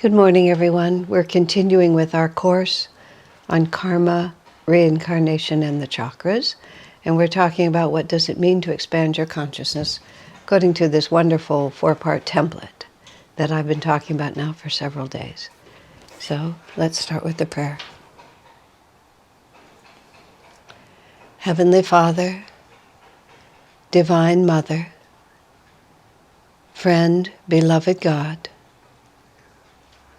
Good morning, everyone. We're continuing with our course on karma, reincarnation, and the chakras. And we're talking about what does it mean to expand your consciousness according to this wonderful 4-part template that I've been talking about now for several days. So let's start with the prayer. Heavenly Father, Divine Mother, friend, beloved God,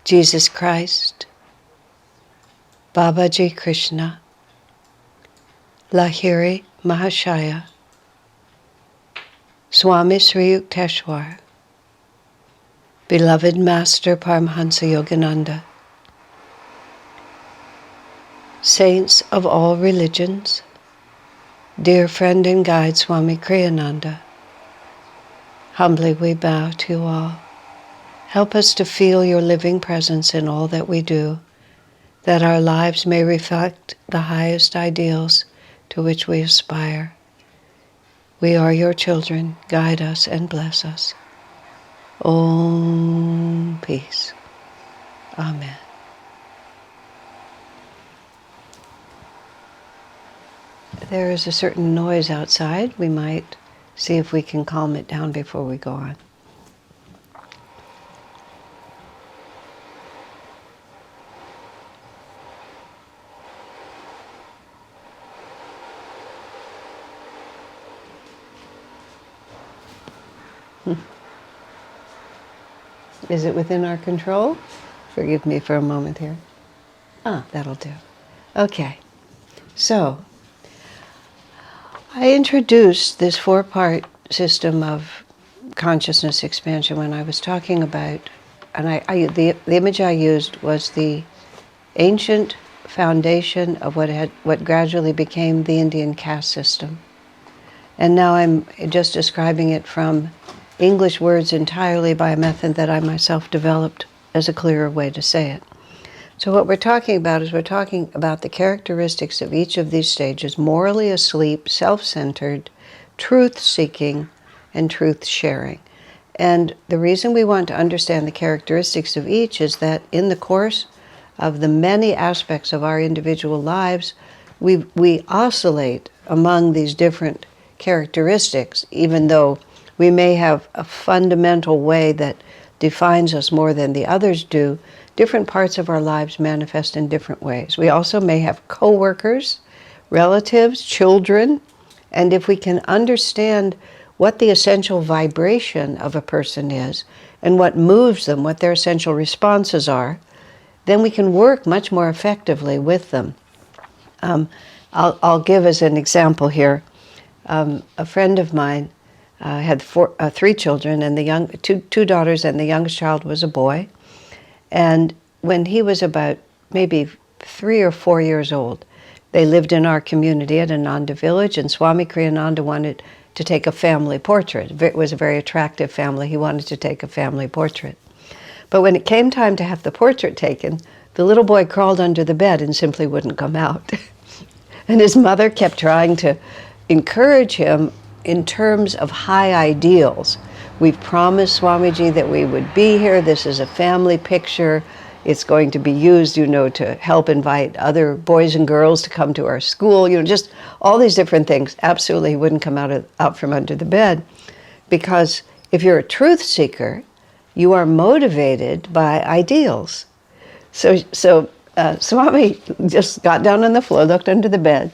Jesus Christ, Babaji Krishna, Lahiri Mahashaya, Swami Sri Yukteswar, beloved Master Paramahansa Yogananda, saints of all religions, dear friend and guide Swami Kriyananda, humbly we bow to you all. Help us to feel your living presence in all that we do, that our lives may reflect the highest ideals to which we aspire. We are your children. Guide us and bless us. Om Peace. Amen. There is a certain noise outside. We might see if we can calm it down before we go on. Is it within our control? Forgive me for a moment here. That'll do. Okay. So, I introduced this 4-part system of consciousness expansion when I was talking about, and the image I used was the ancient foundation of what gradually became the Indian caste system. And now I'm just describing it from English words entirely by a method that I myself developed as a clearer way to say it. So what we're talking about is we're talking about the characteristics of each of these stages: morally asleep, self-centered, truth-seeking, and truth-sharing. And the reason we want to understand the characteristics of each is that in the course of the many aspects of our individual lives, we oscillate among these different characteristics, even though we may have a fundamental way that defines us more than the others do. Different parts of our lives manifest in different ways. We also may have co-workers, relatives, children, and if we can understand what the essential vibration of a person is and what moves them, what their essential responses are, then we can work much more effectively with them. I'll give as an example here. A friend of mine had 3 children, and two daughters, and the youngest child was a boy. And when he was about maybe 3 or 4 years old, they lived in our community at Ananda village, and Swami Kriyananda wanted to take a family portrait. It was a very attractive family. He wanted to take a family portrait. But when it came time to have the portrait taken, the little boy crawled under the bed and simply wouldn't come out. And his mother kept trying to encourage him in terms of high ideals. We've promised Swamiji that we would be here. This is a family picture. It's going to be used, to help invite other boys and girls to come to our school. Just all these different things. Absolutely, he wouldn't come out from under the bed, because if you're a truth seeker, you are motivated by ideals. So Swami just got down on the floor, looked under the bed,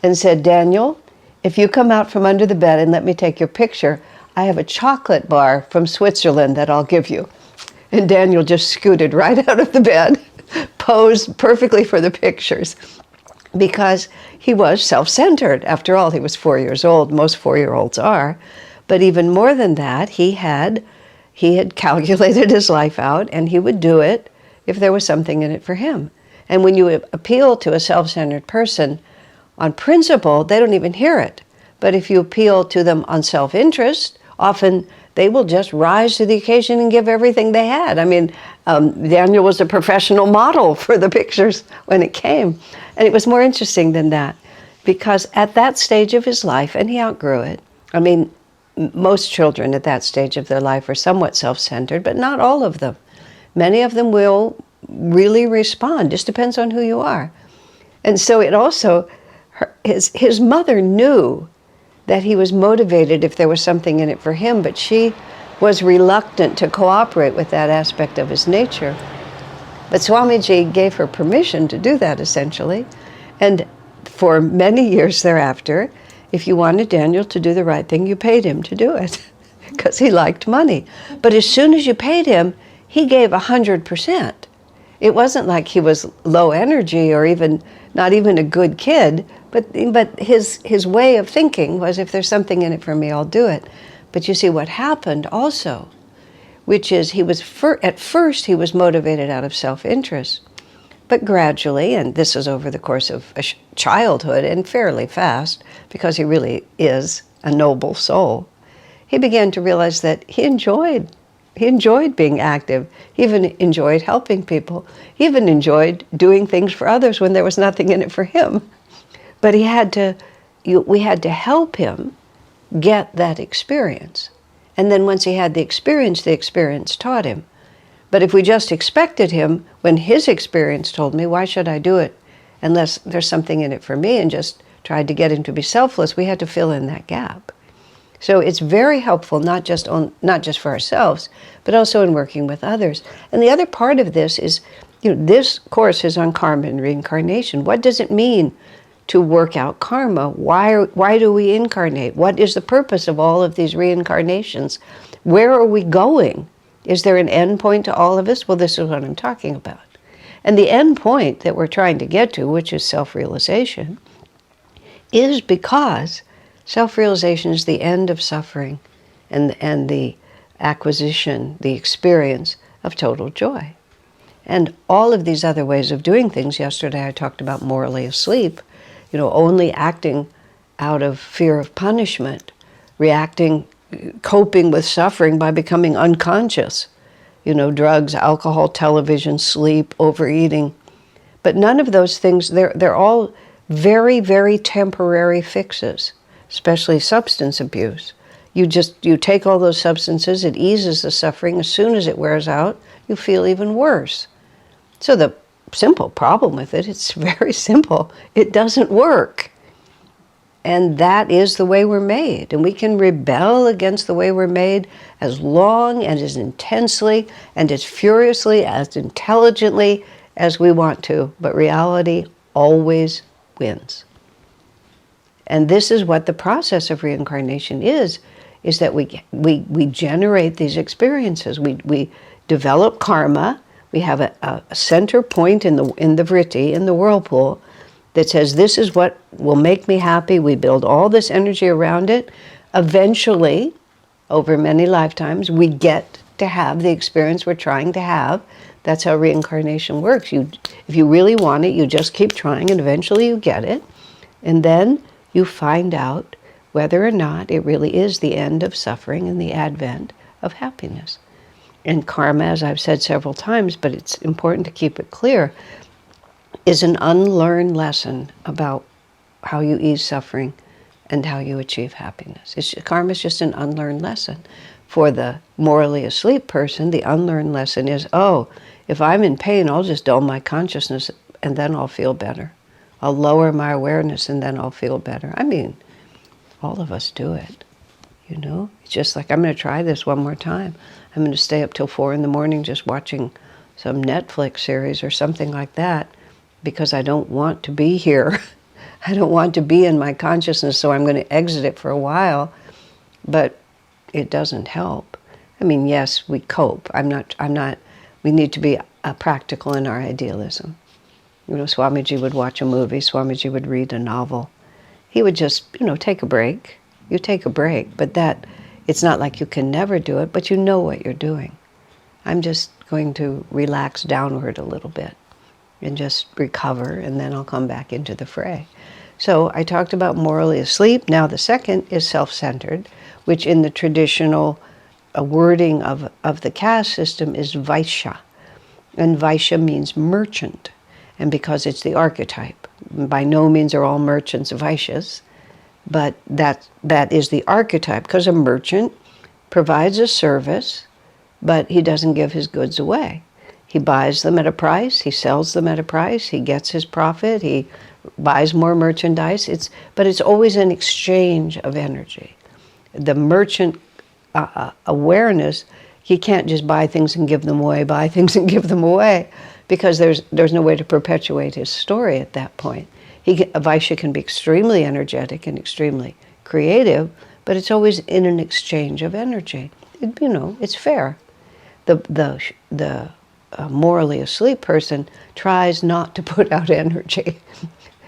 and said, "Daniel, if you come out from under the bed and let me take your picture, I have a chocolate bar from Switzerland that I'll give you." And Daniel just scooted right out of the bed, posed perfectly for the pictures, because he was self-centered. After all, he was 4 years old. Most 4-year-olds are. But even more than that, he had calculated his life out, and he would do it if there was something in it for him. And when you appeal to a self-centered person, on principle, they don't even hear it. But if you appeal to them on self-interest, often they will just rise to the occasion and give everything they had. Daniel was a professional model for the pictures when it came. And it was more interesting than that, because at that stage of his life, and he outgrew it, most children at that stage of their life are somewhat self-centered, but not all of them. Many of them will really respond. Just depends on who you are. And so it also, his mother knew that he was motivated if there was something in it for him, but she was reluctant to cooperate with that aspect of his nature. But Swamiji gave her permission to do that, essentially. And for many years thereafter, if you wanted Daniel to do the right thing, you paid him to do it, because he liked money. But as soon as you paid him, he gave 100%. It wasn't like he was low energy or even not even a good kid, but his way of thinking was, if there's something in it for me, I'll do it. But you see what happened also, which is at first he was motivated out of self-interest, but gradually, and this is over the course of childhood and fairly fast, because he really is a noble soul, he began to realize that he enjoyed being active. He even enjoyed helping people. He even enjoyed doing things for others when there was nothing in it for him. But we had to help him get that experience. And then once he had the experience taught him. But if we just expected him, when his experience told me, why should I do it unless there's something in it for me, and just tried to get him to be selfless, we had to fill in that gap. So it's very helpful, not just for ourselves, but also in working with others. And the other part of this is, this course is on karma and reincarnation. What does it mean to work out karma? Why do we incarnate? What is the purpose of all of these reincarnations? Where are we going? Is there an end point to all of this? Well, this is what I'm talking about. And the end point that we're trying to get to, which is self-realization, is because self-realization is the end of suffering and the acquisition, the experience of total joy. And all of these other ways of doing things, yesterday I talked about morally asleep, only acting out of fear of punishment, coping with suffering by becoming unconscious, drugs, alcohol, television, sleep, overeating. But none of those things, they're all very, very temporary fixes, especially substance abuse. You take all those substances, it eases the suffering. As soon as it wears out, you feel even worse. So the simple problem with it, it's very simple. It doesn't work. And that is the way we're made. And we can rebel against the way we're made as long and as intensely and as furiously, as intelligently as we want to. But reality always wins. And this is what the process of reincarnation is that we generate these experiences. We develop karma. We have a center point in the vritti, in the whirlpool, that says, this is what will make me happy. We build all this energy around it. Eventually, over many lifetimes, we get to have the experience we're trying to have. That's how reincarnation works. If you really want it, you just keep trying, and eventually you get it. And then you find out whether or not it really is the end of suffering and the advent of happiness. And karma, as I've said several times, but it's important to keep it clear, is an unlearned lesson about how you ease suffering and how you achieve happiness. Karma is just an unlearned lesson. For the morally asleep person, the unlearned lesson is, if I'm in pain, I'll just dull my consciousness and then I'll feel better. I'll lower my awareness and then I'll feel better. I mean, all of us do it, It's just like, I'm going to try this one more time. I'm going to stay up till 4 a.m. just watching some Netflix series or something like that, because I don't want to be here. I don't want to be in my consciousness, so I'm going to exit it for a while. But it doesn't help. I mean, yes, we cope. We need to be practical in our idealism. Swamiji would watch a movie, Swamiji would read a novel. He would just, take a break. You take a break, but it's not like you can never do it, but you know what you're doing. I'm just going to relax downward a little bit and just recover, and then I'll come back into the fray. So I talked about morally asleep. Now the second is self-centered, which in the traditional wording of the caste system is Vaishya. And Vaishya means merchant. And because it's the archetype, by no means are all merchants Vaishyas, but that is the archetype, because a merchant provides a service, but he doesn't give his goods away. He buys them at a price, he sells them at a price, he gets his profit, he buys more merchandise. But it's always an exchange of energy. The merchant awareness, he can't just buy things and give them away, buy things and give them away, because there's no way to perpetuate his story at that point. A Vaishya can be extremely energetic and extremely creative, but it's always in an exchange of energy. It's fair. The morally asleep person tries not to put out energy.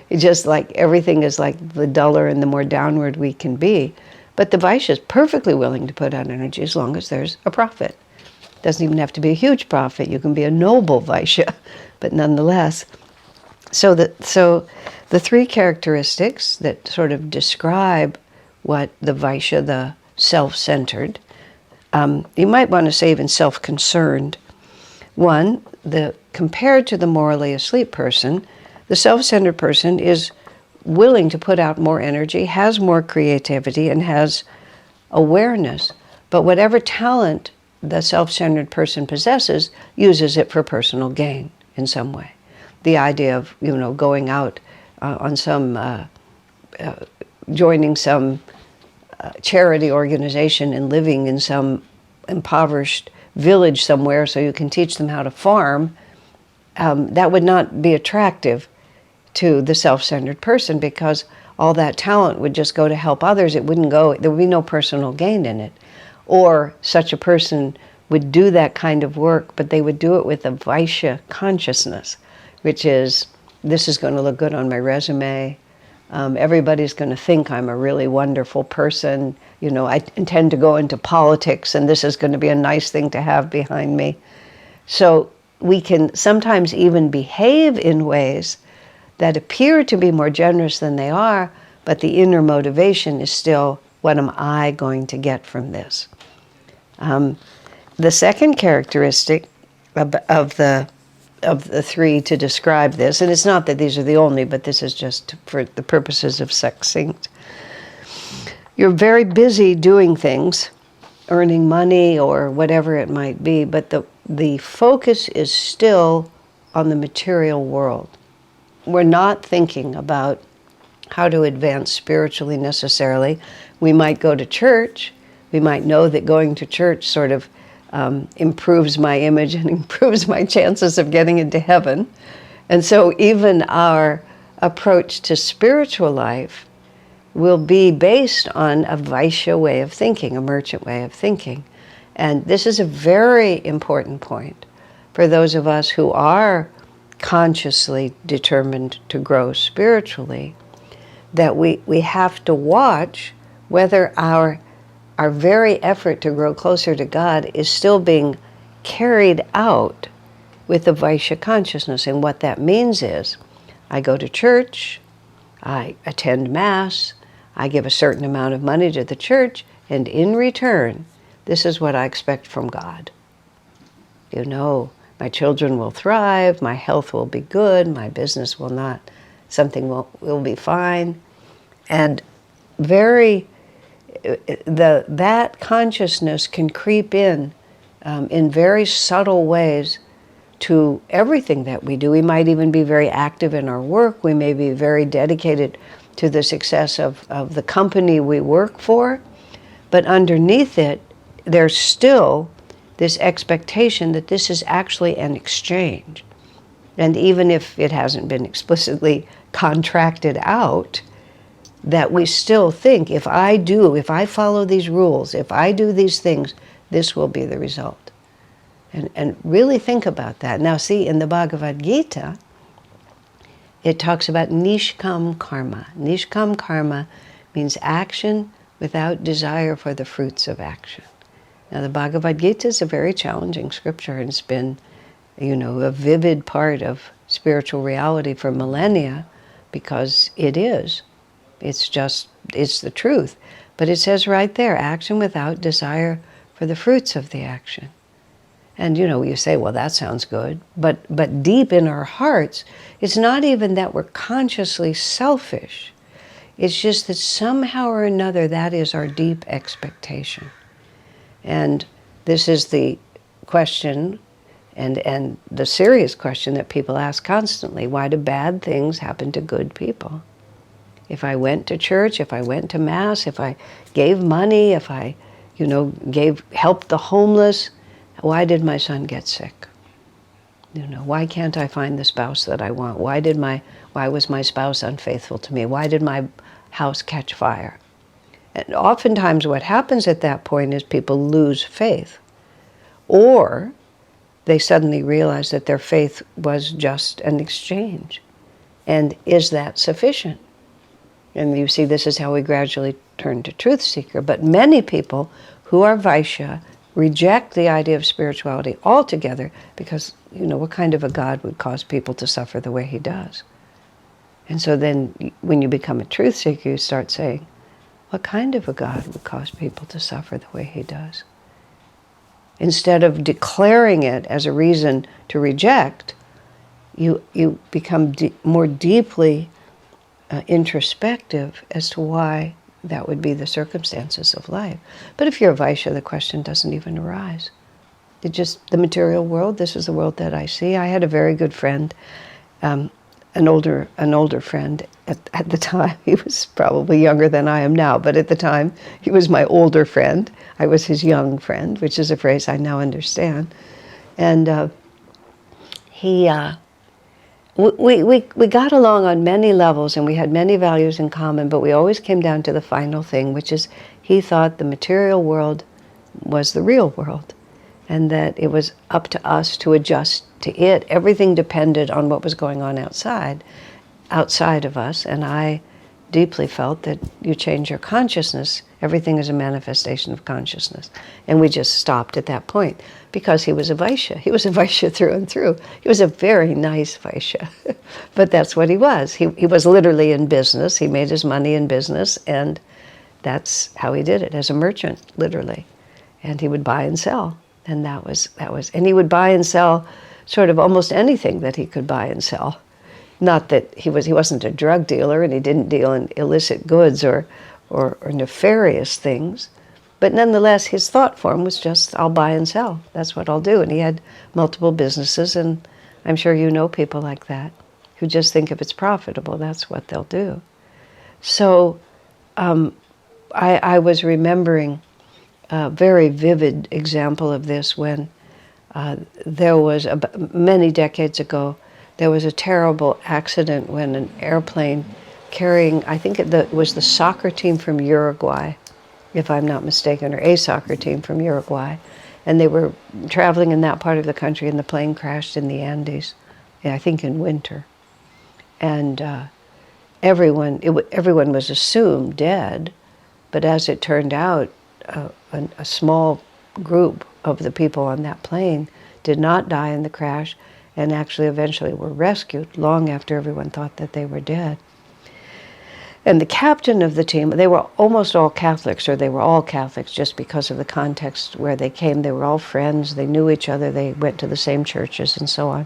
It's just like everything is like the duller and the more downward we can be. But the Vaishya is perfectly willing to put out energy as long as there's a profit. It doesn't even have to be a huge profit. You can be a noble Vaishya, but nonetheless. So the three characteristics that sort of describe what the Vaishya, the self-centered, you might want to say even self-concerned. One, compared to the morally asleep person, the self-centered person is willing to put out more energy, has more creativity, and has awareness. But whatever talent the self-centered person possesses, uses it for personal gain in some way. The idea of, going out on some, joining some charity organization and living in some impoverished village somewhere so you can teach them how to farm, that would not be attractive to the self-centered person, because all that talent would just go to help others. There would be no personal gain in it. Or such a person would do that kind of work, but they would do it with a Vaishya consciousness, which is, this is going to look good on my resume. Everybody's going to think I'm a really wonderful person. I intend to go into politics, and this is going to be a nice thing to have behind me. So we can sometimes even behave in ways that appear to be more generous than they are, but the inner motivation is still, what am I going to get from this? The second characteristic of the three to describe this, and it's not that these are the only, but this is just for the purposes of succinct. You're very busy doing things, earning money or whatever it might be, but the focus is still on the material world. We're not thinking about how to advance spiritually necessarily. We might go to church. We might know that going to church sort of improves my image and improves my chances of getting into heaven. And so even our approach to spiritual life will be based on a Vaishya way of thinking, a merchant way of thinking. And this is a very important point for those of us who are consciously determined to grow spiritually, that we have to watch whether our very effort to grow closer to God is still being carried out with the Vaishya consciousness. And what that means is, I go to church, I attend Mass, I give a certain amount of money to the church, and in return, this is what I expect from God. My children will thrive, my health will be good, my business will not, something will be fine. And that consciousness can creep in very subtle ways to everything that we do. We might even be very active in our work. We may be very dedicated to the success of the company we work for. But underneath it, there's still this expectation that this is actually an exchange. And even if it hasn't been explicitly contracted out, that we still think, if I follow these rules, if I do these things, this will be the result. And really think about that. Now see, in the Bhagavad Gita, it talks about nishkam karma. Nishkam karma means action without desire for the fruits of action. Now the Bhagavad Gita is a very challenging scripture, and it's been, a vivid part of spiritual reality for millennia, because it is. It's the truth. But it says right there, action without desire for the fruits of the action. And you say, well, that sounds good. But deep in our hearts, it's not even that we're consciously selfish. It's just that somehow or another that is our deep expectation. And this is the question, And the serious question that people ask constantly, why do bad things happen to good people? If I went to church, if I went to Mass, if I gave money, if I, helped the homeless, why did my son get sick? Why can't I find the spouse that I want? Why was my spouse unfaithful to me? Why did my house catch fire? And oftentimes what happens at that point is people lose faith. Or they suddenly realize that their faith was just an exchange. And is that sufficient? And you see, this is how we gradually turn to truth seeker. But many people who are Vaishya reject the idea of spirituality altogether because, what kind of a God would cause people to suffer the way he does? And so then when you become a truth seeker, you start saying, what kind of a God would cause people to suffer the way he does? Instead of declaring it as a reason to reject, you become more deeply introspective as to why that would be the circumstances of life. But if you're a Vaishya, the question doesn't even arise. It's just the material world. This is the world that I see. I had a very good friend, an older friend at the time. He was probably younger than I am now, but at the time he was my older friend. I was his young friend, which is a phrase I now understand. And we got along on many levels, and we had many values in common, but we always came down to the final thing, which is he thought the material world was the real world, and that it was up to us to adjust to it. Everything depended on what was going on outside of us, and I deeply felt that you change your consciousness, everything is a manifestation of consciousness. And we just stopped at that point because he was a Vaishya. He was a Vaishya through and through. He was a very nice Vaishya, but that's what he was. He was literally in business. He made his money in business, and that's how he did it, as a merchant, literally. And he would buy and sell, and that was, and he would buy and sell sort of almost anything that he could buy and sell. Not that he wasn't a drug dealer, and he didn't deal in illicit goods or nefarious things, but nonetheless his thought form was just, I'll buy and sell. That's what I'll do. And he had multiple businesses, and I'm sure you know people like that who just think if it's profitable, that's what they'll do. So I was remembering a very vivid example of this when there was, many decades ago, there was a terrible accident when an airplane carrying, I think it was the soccer team from Uruguay, if I'm not mistaken, or a soccer team from Uruguay, and they were traveling in that part of the country, and the plane crashed in the Andes, I think in winter. And everyone was assumed dead, but as it turned out, a small group of the people on that plane did not die in the crash, and actually eventually were rescued long after everyone thought that they were dead. And the captain of the team, they were almost all Catholics, or they were all Catholics just because of the context where they came. They were all friends, they knew each other, they went to the same churches and so on.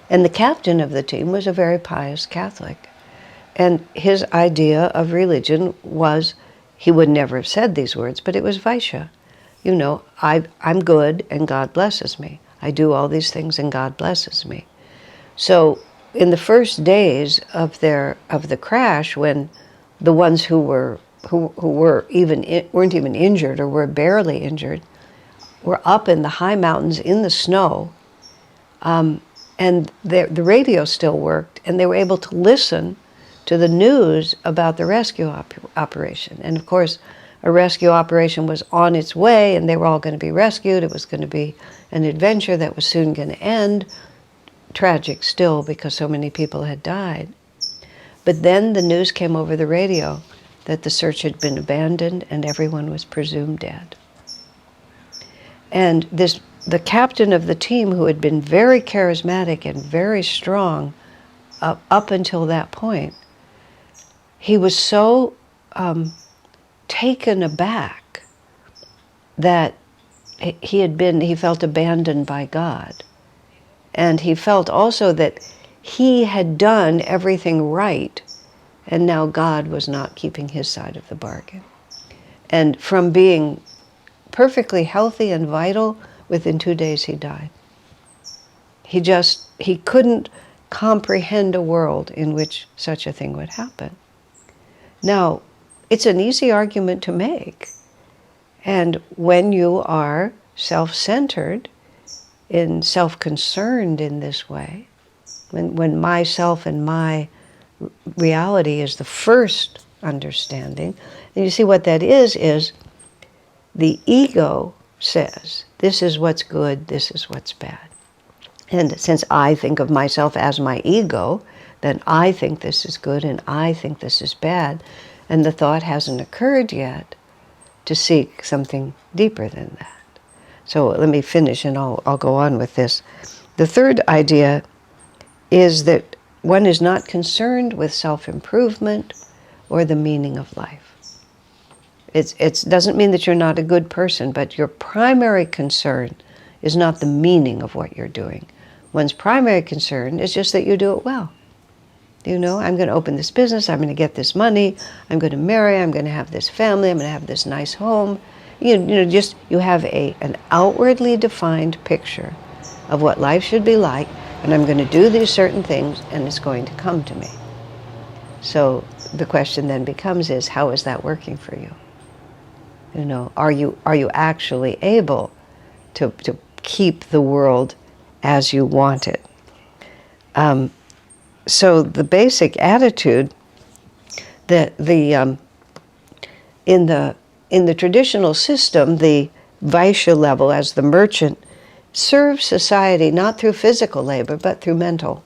And the captain of the team was a very pious Catholic. And his idea of religion was, he would never have said these words, but it was Vaishya. I'm good and God blesses me. I do all these things and God blesses me. So in the first days of the crash, when the ones who weren't even injured or were barely injured were up in the high mountains in the snow, and the radio still worked, and they were able to listen to the news about the rescue operation. And of course, a rescue operation was on its way, and they were all going to be rescued. It was going to be an adventure that was soon going to end. Tragic still, because so many people had died. But then the news came over the radio that the search had been abandoned and everyone was presumed dead. And the captain of the team, who had been very charismatic and very strong up until that point, he was so taken aback that he felt abandoned by God. And he felt also that he had done everything right, and now God was not keeping his side of the bargain. And from being perfectly healthy and vital, within 2 days he died. he couldn't comprehend a world in which such a thing would happen. Now, it's an easy argument to make. And when you are self-centered, self-concerned in this way, when myself and my reality is the first understanding, and you see what that is the ego says, this is what's good, this is what's bad. And since I think of myself as my ego, then I think this is good and I think this is bad. And the thought hasn't occurred yet to seek something deeper than that. So let me finish and I'll go on with this. The third idea is that one is not concerned with self-improvement or the meaning of life. It doesn't mean that you're not a good person, but your primary concern is not the meaning of what you're doing. One's primary concern is just that you do it well. You know, I'm going to open this business, I'm going to get this money, I'm going to marry, I'm going to have this family, I'm going to have this nice home. You have an outwardly defined picture of what life should be like, and I'm going to do these certain things, and it's going to come to me. So the question then becomes is, how is that working for you? You know, are you actually able to keep the world as you want it? So the basic attitude that in the traditional system, the Vaishya level as the merchant serves society not through physical labor but through mental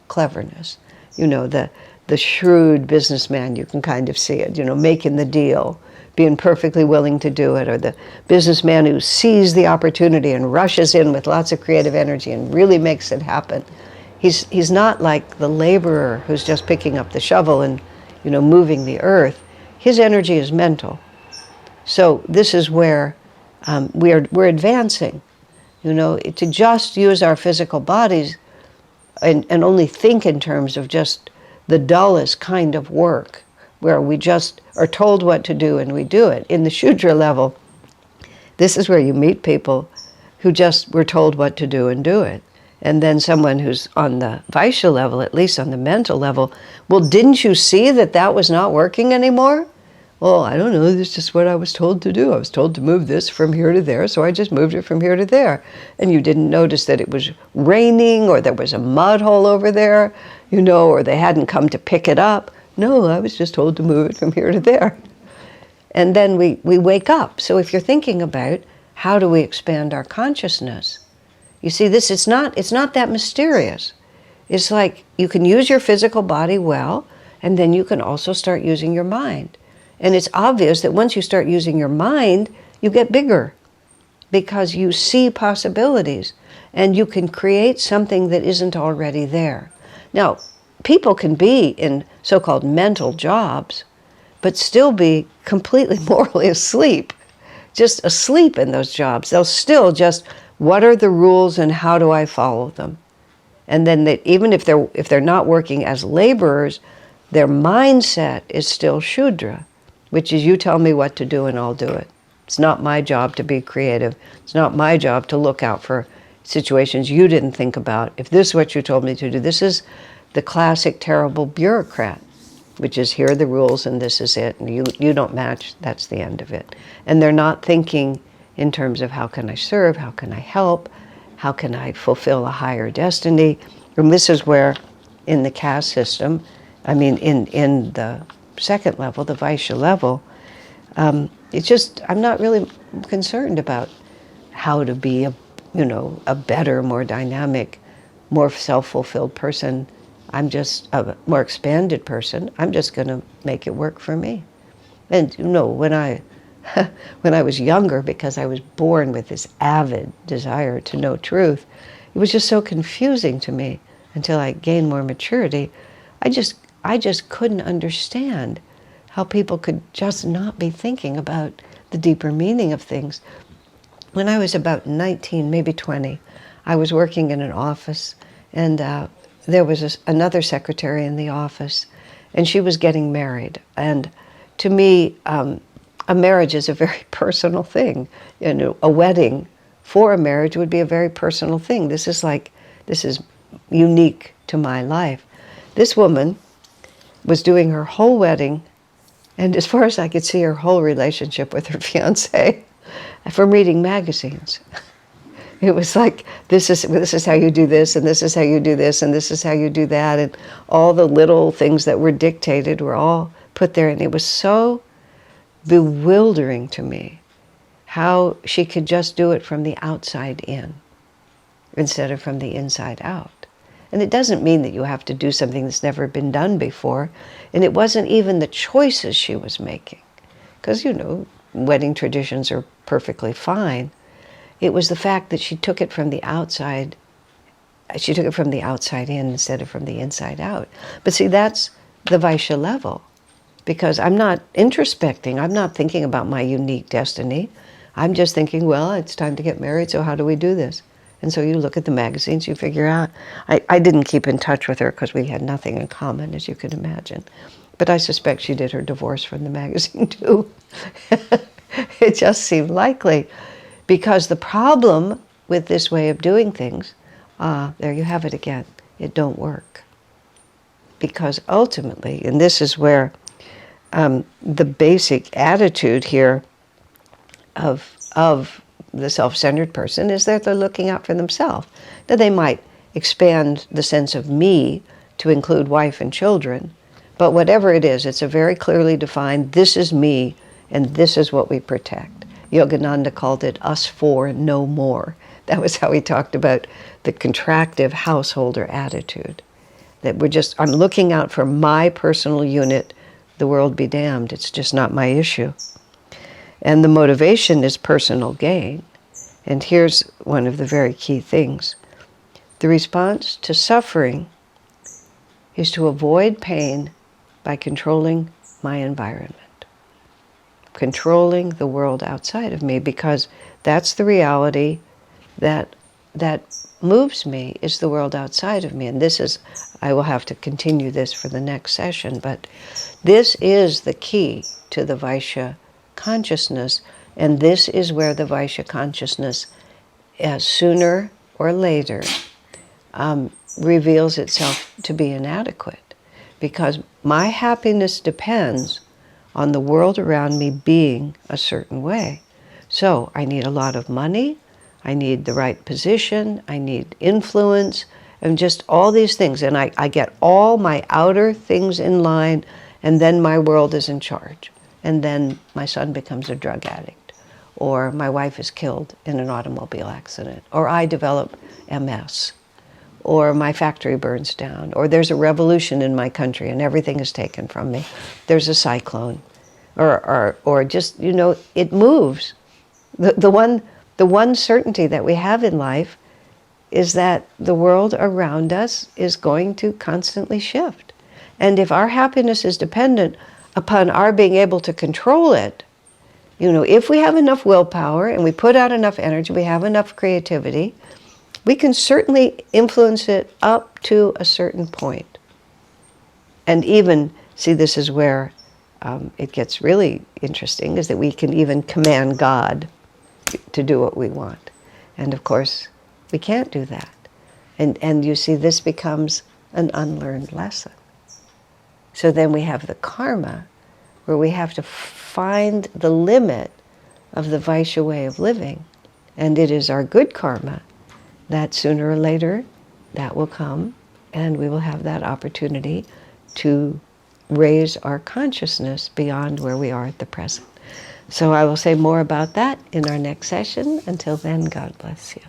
cleverness. You know, the shrewd businessman, you can kind of see it, you know, making the deal, being perfectly willing to do it, or the businessman who sees the opportunity and rushes in with lots of creative energy and really makes it happen. He's not like the laborer who's just picking up the shovel and, you know, moving the earth. His energy is mental. So this is where we're advancing. You know, to just use our physical bodies and only think in terms of just the dullest kind of work, where we just are told what to do and we do it. In the Shudra level, this is where you meet people who just were told what to do and do it. And then someone who's on the Vaishya level, at least on the mental level, well, didn't you see that that was not working anymore? Well, I don't know, this is just what I was told to do. I was told to move this from here to there, so I just moved it from here to there. And you didn't notice that it was raining, or there was a mud hole over there, you know, or they hadn't come to pick it up. No, I was just told to move it from here to there. And then we wake up. So if you're thinking about how do we expand our consciousness, you see, it's not that mysterious. It's like you can use your physical body well, and then you can also start using your mind. And it's obvious that once you start using your mind, you get bigger because you see possibilities and you can create something that isn't already there. Now, people can be in so-called mental jobs, but still be completely morally asleep, just asleep in those jobs. They'll still just, what are the rules and how do I follow them? And then even if they're not working as laborers, their mindset is still Shudra, which is you tell me what to do and I'll do it. It's not my job to be creative. It's not my job to look out for situations you didn't think about. If this is what you told me to do, this is the classic terrible bureaucrat, which is here are the rules and this is it, and you don't match, that's the end of it. And they're not thinking in terms of how can I serve, how can I help, how can I fulfill a higher destiny. And this is where in the caste system, I mean in the second level, the Vaishya level, it's just, I'm not really concerned about how to be a better, more dynamic, more self-fulfilled person. I'm just a more expanded person. I'm just going to make it work for me. And when I was younger, because I was born with this avid desire to know truth, it was just so confusing to me until I gained more maturity. I just couldn't understand how people could just not be thinking about the deeper meaning of things. When I was about 19, maybe 20, I was working in an office, and there was another secretary in the office, and she was getting married. And to me, a marriage is a very personal thing. A wedding for a marriage would be a very personal thing. This is like this is unique to my life. This woman was doing her whole wedding, and as far as I could see, her whole relationship with her fiancé from reading magazines. It was like, this is how you do this, and this is how you do this, and this is how you do that, and all the little things that were dictated were all put there, and it was so bewildering to me how she could just do it from the outside in instead of from the inside out. And it doesn't mean that you have to do something that's never been done before, and it wasn't even the choices she was making, because, you know, wedding traditions are perfectly fine. It was the fact that she took it from the outside. She took it from the outside in instead of from the inside out. But see, that's the Vaishya level, because I'm not introspecting. I'm not thinking about my unique destiny. I'm just thinking, well, it's time to get married, so how do we do this? And so you look at the magazines, you figure out. I didn't keep in touch with her because we had nothing in common, as you could imagine. But I suspect she did her divorce from the magazine too. It just seemed likely. Because the problem with this way of doing things, there you have it again, it don't work. Because ultimately, and this is where the basic attitude here of the self-centered person is that they're looking out for themselves. Now they might expand the sense of me to include wife and children, but whatever it is, it's a very clearly defined, this is me, and this is what we protect. Yogananda called it us four, no more. That was how he talked about the contractive householder attitude. That I'm looking out for my personal unit, the world be damned, it's just not my issue. And the motivation is personal gain. And here's one of the very key things. The response to suffering is to avoid pain by controlling my environment. Controlling the world outside of me, because that's the reality that moves me, is the world outside of me. And this is, I will have to continue this for the next session, but this is the key to the Vaishya consciousness, and this is where the Vaishya consciousness, sooner or later, reveals itself to be inadequate, because my happiness depends on the world around me being a certain way. So I need a lot of money, I need the right position, I need influence, and just all these things. And I get all my outer things in line, and then my world is in charge. And then my son becomes a drug addict, or my wife is killed in an automobile accident, or I develop MS, or my factory burns down, or there's a revolution in my country and everything is taken from me. There's a cyclone, or just, you know, it moves. The one certainty that we have in life is that the world around us is going to constantly shift. And if our happiness is dependent upon our being able to control it, you know, if we have enough willpower and we put out enough energy, we have enough creativity, we can certainly influence it up to a certain point. And even, see, this is where it gets really interesting, is that we can even command God to do what we want. And of course, we can't do that. And you see, this becomes an unlearned lesson. So then we have the karma, where we have to find the limit of the Vaishya way of living. And it is our good karma that sooner or later that will come, and we will have that opportunity to raise our consciousness beyond where we are at the present. So I will say more about that in our next session. Until then, God bless you.